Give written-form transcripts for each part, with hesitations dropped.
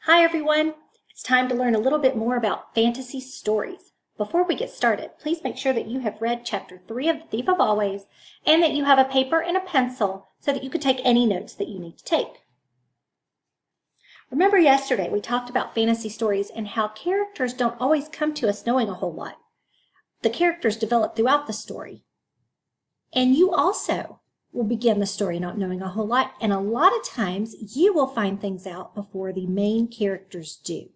Hi everyone! It's time to learn a little bit more about fantasy stories. Before we get started, please make sure that you have read Chapter 3 of The Thief of Always and that you have a paper and a pencil so that you can take any notes that you need to take. Remember yesterday we talked about fantasy stories and how characters don't always come to us knowing a whole lot. The characters develop throughout the story. And you also will begin the story not knowing a whole lot, and a lot of times you will find things out before the main characters do.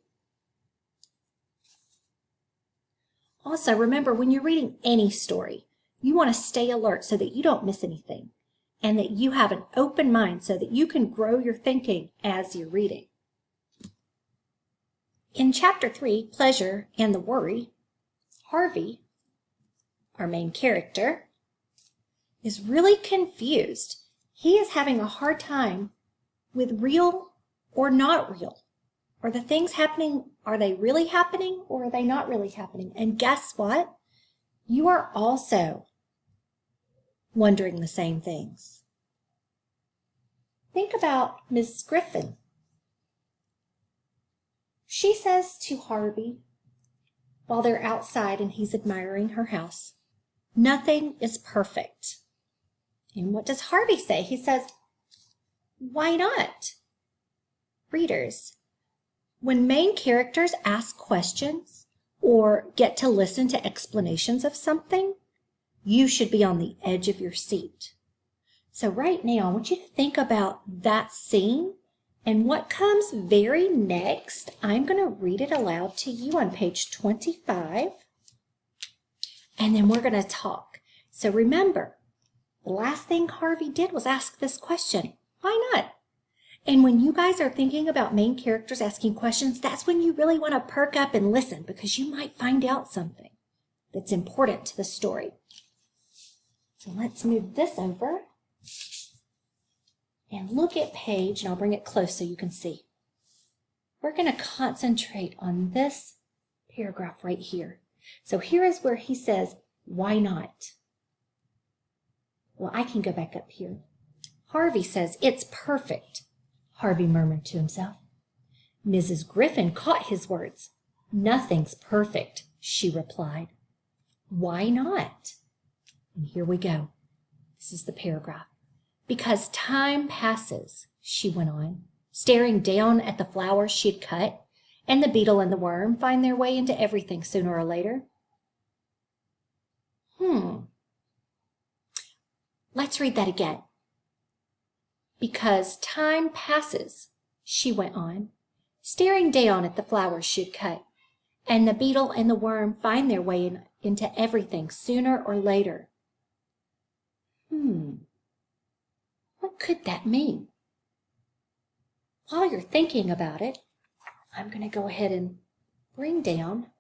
Also, remember, when you're reading any story, you want to stay alert so that you don't miss anything, and that you have an open mind so that you can grow your thinking as you're reading. In Chapter 3, Pleasure and the Worry, Harvey, our main character, is really confused. He is having a hard time with real or not real. Are the things happening, are they really happening or are they not really happening? And guess what? You are also wondering the same things. Think about Miss Griffin. She says to Harvey, while they're outside and he's admiring her house, "Nothing is perfect." And what does Harvey say? He says, "Why not?" Readers, when main characters ask questions or get to listen to explanations of something, you should be on the edge of your seat. So right now, I want you to think about that scene and what comes very next. I'm going to read it aloud to you on page 25, and then we're going to talk. So remember, the last thing Harvey did was ask this question, why not? And when you guys are thinking about main characters asking questions, that's when you really want to perk up and listen, because you might find out something that's important to the story. So let's move this over and look at page, and I'll bring it close so you can see. We're going to concentrate on this paragraph right here. So here is where he says, why not? Well, I can go back up here. Harvey says, "It's perfect," Harvey murmured to himself. Mrs. Griffin caught his words. "Nothing's perfect," she replied. "Why not?" And here we go. This is the paragraph. "Because time passes," she went on, staring down at the flowers she had cut, "and the beetle and the worm find their way into everything sooner or later." Let's read that again. "Because time passes," she went on, staring down at the flowers she had cut, "and the beetle and the worm find their way into everything sooner or later." What could that mean? While you're thinking about it, I'm going to go ahead and bring down.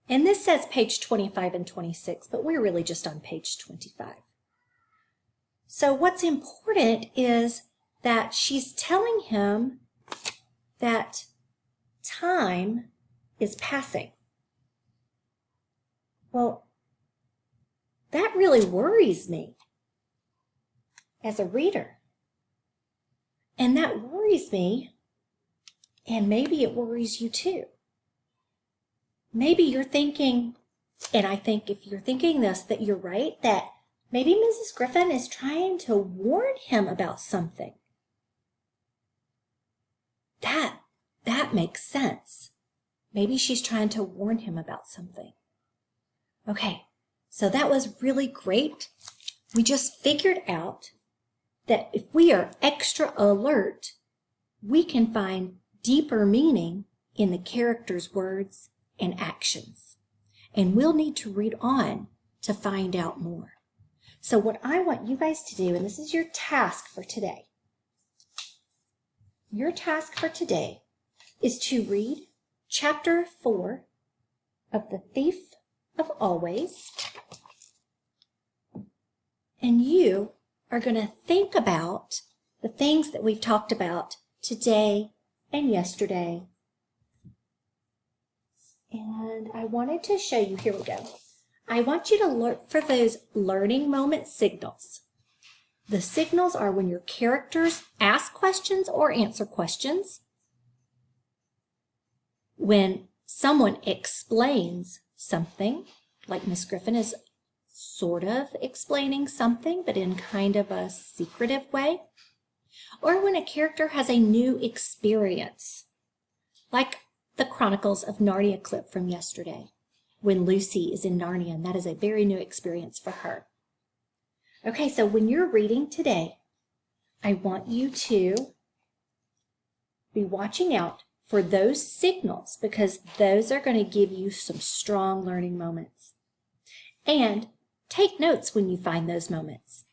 And this says page 25 and 26, but we're really just on page 25. So what's important is that she's telling him that time is passing. Well, that really worries me as a reader. And that worries me, and maybe it worries you too. Maybe you're thinking, and I think if you're thinking this, that you're right, that maybe Mrs. Griffin is trying to warn him about something. That makes sense. Maybe she's trying to warn him about something. Okay, so that was really great. We just figured out that if we are extra alert, we can find deeper meaning in the characters' words and actions. And we'll need to read on to find out more. So what I want you guys to do, and this is your task for today. Your task for today is to read Chapter 4 of The Thief of Always. And you are going to think about the things that we've talked about today and yesterday. And I wanted to show you, here we go. I want you to look for those learning moment signals. The signals are when your characters ask questions or answer questions, when someone explains something, like Miss Griffin is sort of explaining something, but in kind of a secretive way, or when a character has a new experience, like the Chronicles of Narnia clip from yesterday, when Lucy is in Narnia, and that is a very new experience for her. Okay, so when you're reading today, I want you to be watching out for those signals, because those are going to give you some strong learning moments. And take notes when you find those moments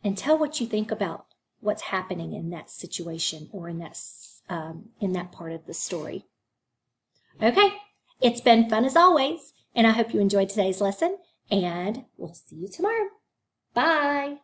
and tell what you think about what's happening in that situation or in that part of the story. Okay, it's been fun as always, and I hope you enjoyed today's lesson, and we'll see you tomorrow. Bye.